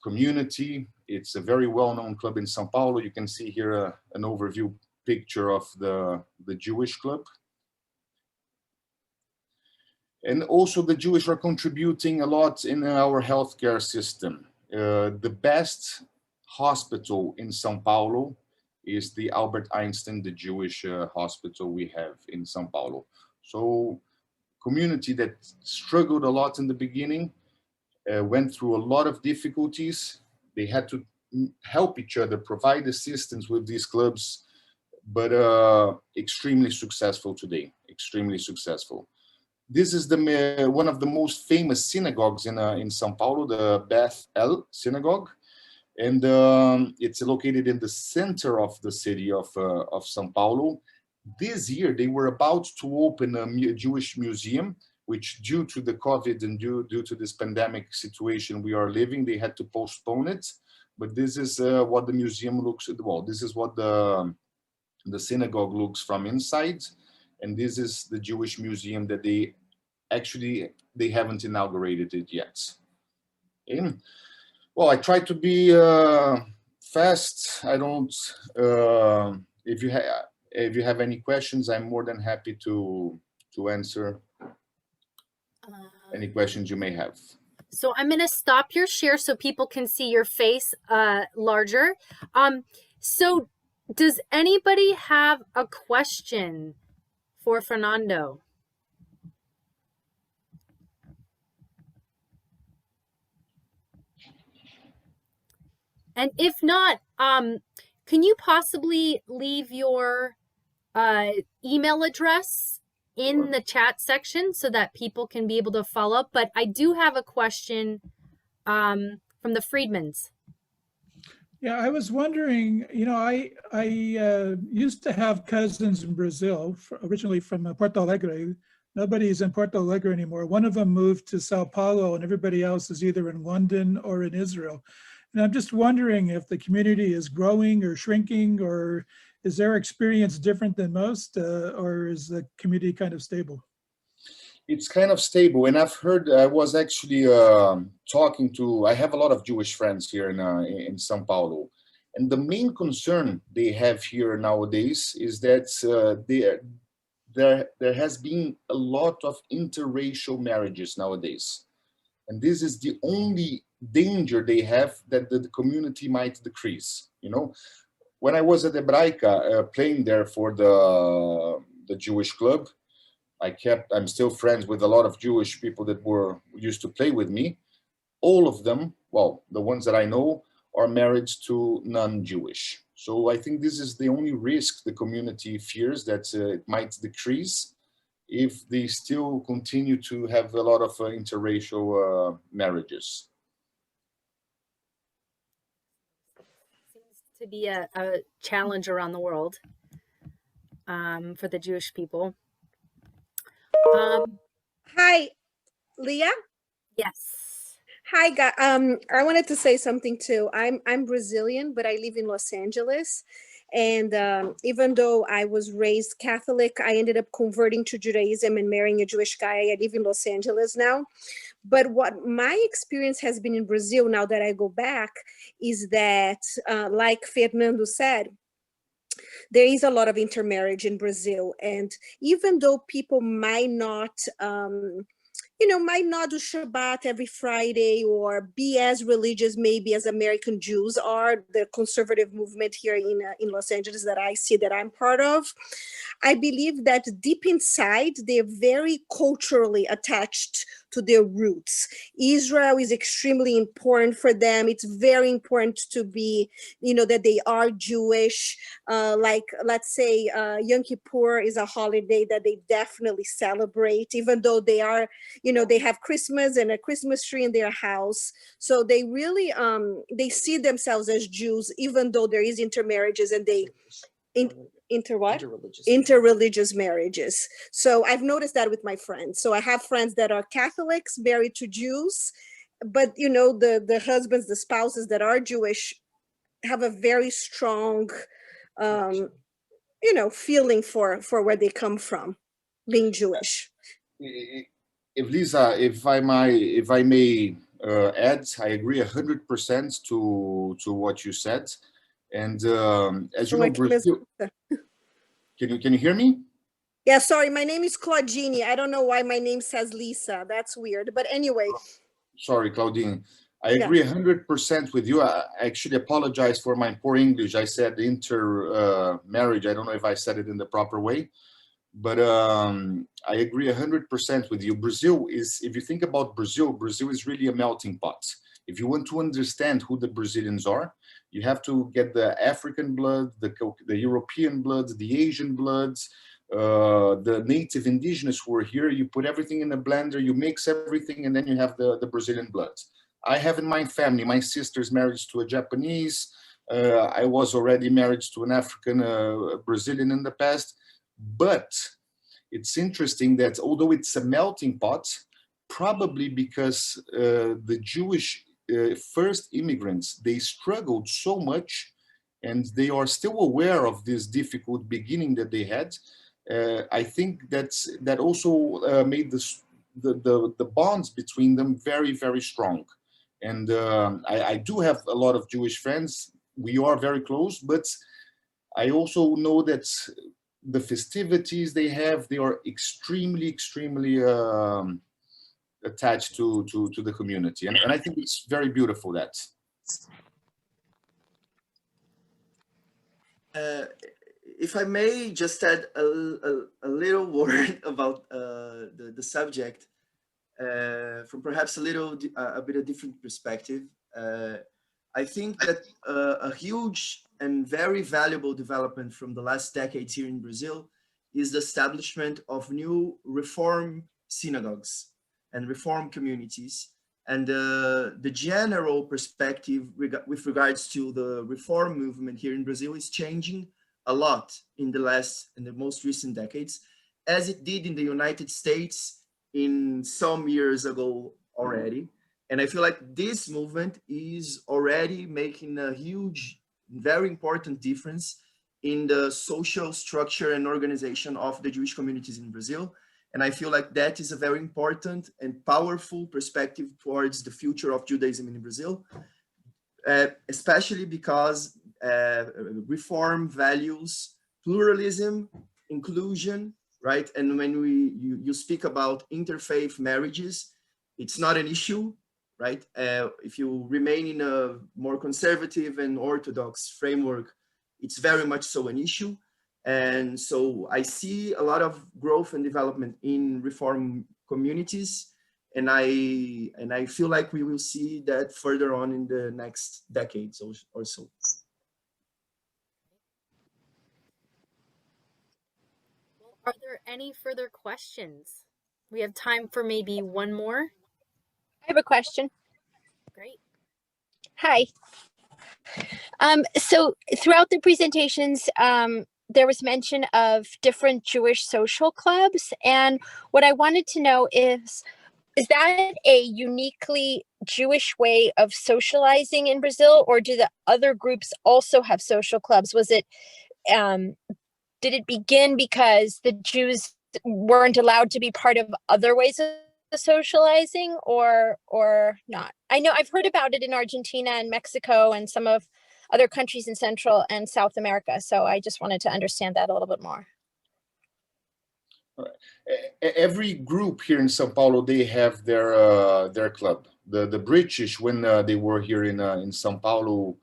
[SPEAKER 7] community. It's a very well-known club in Sao Paulo. You can see here an overview picture of the Jewish club. And also the Jewish are contributing a lot in our healthcare system. The best hospital in Sao Paulo is the Albert Einstein, the Jewish hospital we have in Sao Paulo. So community that struggled a lot in the beginning, went through a lot of difficulties. They had to help each other, provide assistance with these clubs, but extremely successful today, extremely successful. This is one of the most famous synagogues in Sao Paulo, the Beth L Synagogue. And it's located in the center of the city of Sao Paulo. This year, they were about to open a Jewish museum, which due to the COVID and due to this pandemic situation we are living, they had to postpone it. But this is what the museum looks at. Well, this is what the synagogue looks from inside. And this is the Jewish museum that they haven't inaugurated it yet. Okay. Well, I try to be fast. I don't, if you have any questions, I'm more than happy to answer any questions you may have.
[SPEAKER 2] So I'm going to stop your share so people can see your face larger. So does anybody have a question for Fernando? And if not, can you possibly leave your email address in the chat section so that people can be able to follow up? But I do have a question from the Friedmans.
[SPEAKER 8] Yeah, I was wondering, you know, I used to have cousins in Brazil, originally from Porto Alegre. Nobody's in Porto Alegre anymore. One of them moved to Sao Paulo and everybody else is either in London or in Israel. And I'm just wondering if the community is growing or shrinking, or is their experience different than most, or is the community kind of stable?
[SPEAKER 7] It's kind of stable. And I've heard, I was actually talking to, I have a lot of Jewish friends here in Sao Paulo. And the main concern they have here nowadays is that there has been a lot of interracial marriages nowadays. And this is the only danger they have, that the community might decrease. You know, when I was at Hebraica playing there for the Jewish club, I'm still friends with a lot of Jewish people that used to play with me. All of them, well, the ones that I know, are married to non-Jewish. So I think this is the only risk the community fears, that it might decrease if they still continue to have a lot of interracial marriages.
[SPEAKER 2] To be a challenge around the world for the Jewish people.
[SPEAKER 9] Hi, Leah.
[SPEAKER 2] Yes.
[SPEAKER 9] Hi, guys. I wanted to say something too. I'm Brazilian, but I live in Los Angeles. And even though I was raised Catholic, I ended up converting to Judaism and marrying a Jewish guy. I live in Los Angeles now. But what my experience has been in Brazil, now that I go back, is that, like Fernando said, there is a lot of intermarriage in Brazil. And even though people might not, might not do Shabbat every Friday or be as religious maybe as American Jews are, the conservative movement here in Los Angeles that I see, that I'm part of, I believe that deep inside, they're very culturally attached to their roots. Israel is extremely important for them. It's very important to be, that they are Jewish. Like, let's say Yom Kippur is a holiday that they definitely celebrate, even though they are, they have Christmas and a Christmas tree in their house. So they really, they see themselves as Jews, even though there is intermarriages and they, interreligious marriages. So I've noticed that with my friends. So I have friends that are Catholics married to Jews, but the husbands, the spouses that are Jewish have a very strong feeling for where they come from, being Jewish.
[SPEAKER 7] If Lisa, if I may add, I agree 100% to what you said. And as you know, Brazil, can you hear me?
[SPEAKER 9] Yeah, sorry, my name is Claudine. I don't know why my name says Lisa. That's weird. But anyway.
[SPEAKER 7] Sorry, Claudine. I agree 100% with you. I actually apologize for my poor English. I said marriage. I don't know if I said it in the proper way, but I agree 100% with you. Brazil is, if you think about Brazil, Brazil is really a melting pot. If you want to understand who the Brazilians are, you have to get the African blood, the European blood, the Asian bloods, the native indigenous who are here. You put everything in a blender, you mix everything, and then you have the Brazilian blood. I have in my family, my sister's married to a Japanese. I was already married to an African Brazilian in the past. But it's interesting that although it's a melting pot, probably because the Jewish first immigrants, they struggled so much, and they are still aware of this difficult beginning that they had. I think that also made the bonds between them very, very strong. And I do have a lot of Jewish friends. We are very close, but I also know that the festivities they have, they are extremely, extremely attached to the community. And I think it's very beautiful that.
[SPEAKER 1] If I may just add a little word about the subject, from perhaps a bit of different perspective. I think that a huge and very valuable development from the last decades here in Brazil is the establishment of new reform synagogues and reform communities. And the general perspective with regards to the reform movement here in Brazil is changing a lot in the most recent decades, as it did in the United States in some years ago already. And I feel like this movement is already making a huge, very important difference in the social structure and organization of the Jewish communities in Brazil. And I feel like that is a very important and powerful perspective towards the future of Judaism in Brazil, especially because reform values pluralism, inclusion, right? And when you speak about interfaith marriages, it's not an issue, right? If you remain in a more conservative and orthodox framework, it's very much so an issue. And so I see a lot of growth and development in reform communities, and I feel like we will see that further on in the next decades or so.
[SPEAKER 2] Are there any further questions? We have time for maybe one more.
[SPEAKER 9] I have a question.
[SPEAKER 2] Great.
[SPEAKER 9] Hi. So throughout the presentations, there was mention of different Jewish social clubs. And what I wanted to know is that a uniquely Jewish way of socializing in Brazil, or do the other groups also have social clubs? Was it, did it begin because the Jews weren't allowed to be part of other ways of socializing, or not? I know I've heard about it in Argentina and Mexico and some of other countries in Central and South America. So I just wanted to understand that a little bit more.
[SPEAKER 7] Every group here in Sao Paulo, they have their club. The British, when they were here in Sao Paulo,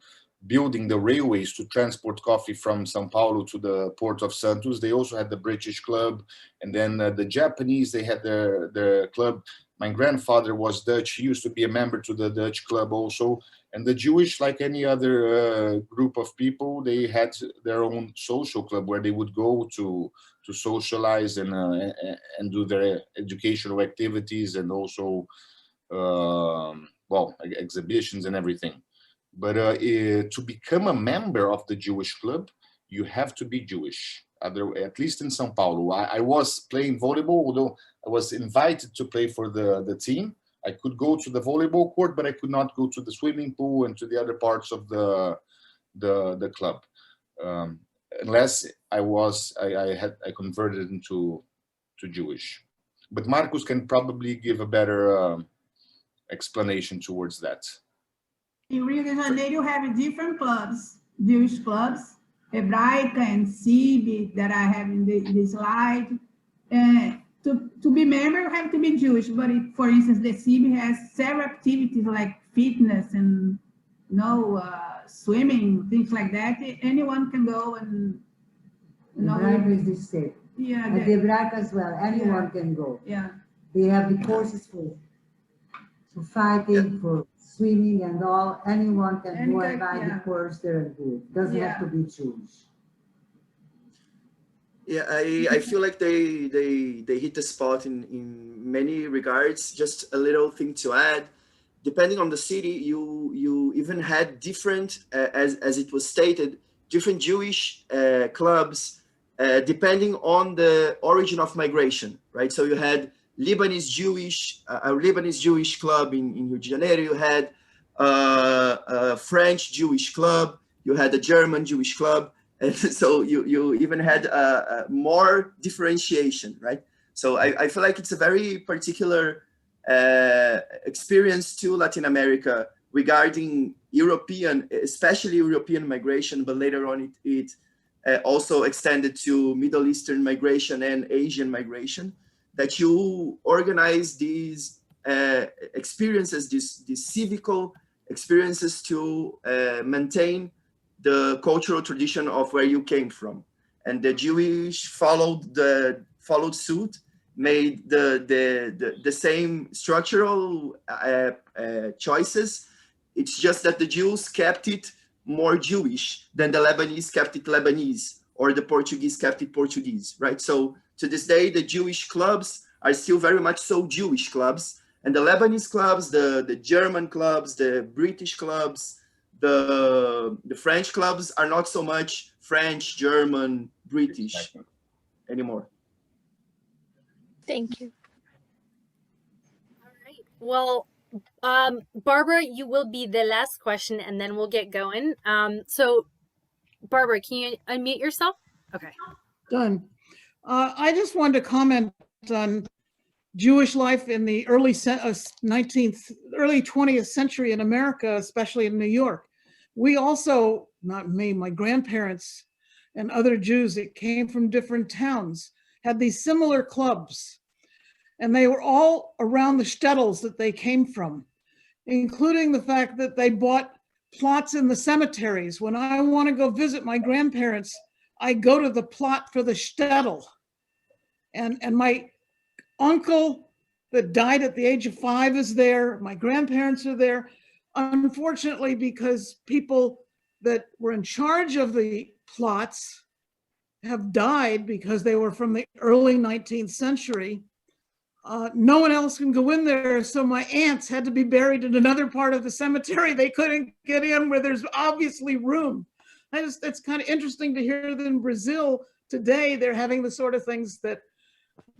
[SPEAKER 7] building the railways to transport coffee from Sao Paulo to the port of Santos, they also had the British club. And then the Japanese, they had their club. My grandfather was Dutch. He used to be a member to the Dutch club also. And the Jewish, like any other group of people, they had their own social club where they would go to socialize and do their educational activities, and also, well, exhibitions and everything. But to become a member of the Jewish club, you have to be Jewish, at least in Sao Paulo. I was playing volleyball, although I was invited to play for the team. I could go to the volleyball court, but I could not go to the swimming pool and to the other parts of the club, unless I converted into Jewish. But Marcos can probably give a better explanation towards that.
[SPEAKER 6] In Rio de Janeiro, you have different clubs, Jewish clubs, Hebraica and CIB that I have in the slide. To be member, you have to be Jewish. But for instance, the CIB has several activities like fitness and swimming, things like that, anyone can go and
[SPEAKER 10] Hebraica is safe.
[SPEAKER 6] Yeah,
[SPEAKER 10] and the Hebraica as well. Anyone can go.
[SPEAKER 6] Yeah.
[SPEAKER 10] They have the courses for fighting, for swimming and all. Anyone can go and buy the course there and do it. Doesn't have to be Jewish.
[SPEAKER 1] Yeah, I feel like they hit the spot in many regards. Just a little thing to add. Depending on the city, you even had different, as it was stated, different Jewish clubs, depending on the origin of migration, right? So you had a Lebanese Jewish club in Rio de Janeiro. You had a French Jewish club. You had a German Jewish club. And so you even had more differentiation, right? So I feel like it's a very particular experience to Latin America regarding European, especially European migration, but later on it also extended to Middle Eastern migration and Asian migration, that you organize these experiences, these civical experiences to maintain the cultural tradition of where you came from. And the Jewish followed suit, made the same structural choices. It's just that the Jews kept it more Jewish than the Lebanese kept it Lebanese, or the Portuguese kept it Portuguese, right? So to this day, the Jewish clubs are still very much so Jewish clubs, and the Lebanese clubs, the German clubs, the British clubs, the French clubs are not so much French, German, British anymore.
[SPEAKER 9] Thank you.
[SPEAKER 2] All right. Well, Barbara, you will be the last question, and then we'll get going. So, Barbara, can you unmute yourself? Okay.
[SPEAKER 11] Done. I just wanted to comment on Jewish life in the early 20th century in America, especially in New York. We also, not me, my grandparents and other Jews that came from different towns had these similar clubs, and they were all around the shtetls that they came from, including the fact that they bought plots in the cemeteries. When I want to go visit my grandparents, I go to the plot for the shtetl. And my uncle that died at the age of 5 is there. My grandparents are there. Unfortunately, because people that were in charge of the plots have died because they were from the early 19th century, no one else can go in there. So my aunts had to be buried in another part of the cemetery. They couldn't get in where there's obviously room. It's kind of interesting to hear that in Brazil today, they're having the sort of things that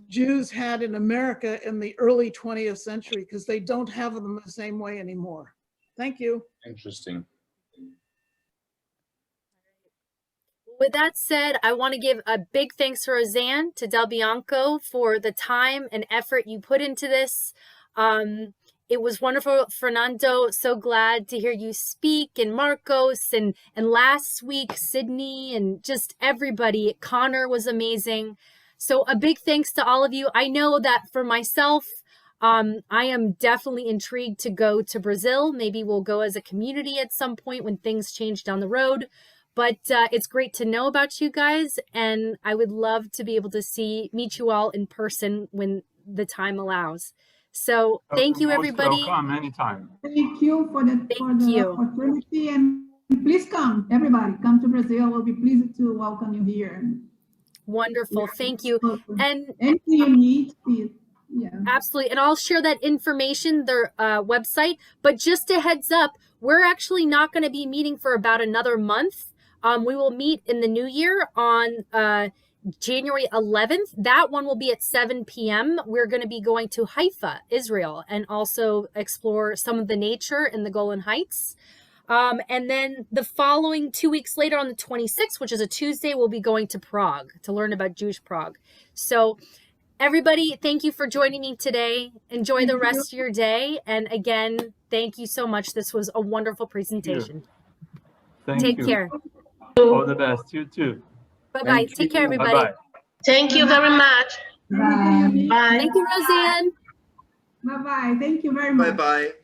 [SPEAKER 11] Jews had in America in the early 20th century, because they don't have them the same way anymore. Thank you.
[SPEAKER 7] Interesting.
[SPEAKER 2] With that said, I want to give a big thanks to Roseanne, to Del Bianco, for the time and effort you put into this. It was wonderful, Fernando. So glad to hear you speak, and Marcos, and last week, Sydney, and just everybody. Connor was amazing. So a big thanks to all of you. I know that for myself, I am definitely intrigued to go to Brazil. Maybe we'll go as a community at some point when things change down the road. But it's great to know about you guys, and I would love to be able to meet you all in person when the time allows. So thank you, everybody.
[SPEAKER 12] Welcome anytime.
[SPEAKER 6] Thank you for the opportunity, and please come, everybody, come to Brazil. We'll be pleased to welcome you here.
[SPEAKER 2] Wonderful, thank you. And
[SPEAKER 6] anything you need, please. Yeah.
[SPEAKER 2] Absolutely, and I'll share that information, their website. But just a heads up, we're actually not going to be meeting for about another month. We will meet in the new year on January 11th. That one will be at 7 p.m. We're going to be going to Haifa, Israel, and also explore some of the nature in the Golan Heights. And then the following 2 weeks later, on the 26th, which is a Tuesday, we'll be going to Prague to learn about Jewish Prague. So everybody, thank you for joining me today. Enjoy the rest of your day. And again, thank you so much. This was a wonderful presentation. Take care.
[SPEAKER 12] All the best. You too.
[SPEAKER 2] Bye-bye. Take care, everybody.
[SPEAKER 12] Bye-bye.
[SPEAKER 13] Thank you very much.
[SPEAKER 6] Bye.
[SPEAKER 13] Bye.
[SPEAKER 2] Thank you, Roseanne.
[SPEAKER 6] Bye-bye. Thank you very much.
[SPEAKER 1] Bye-bye.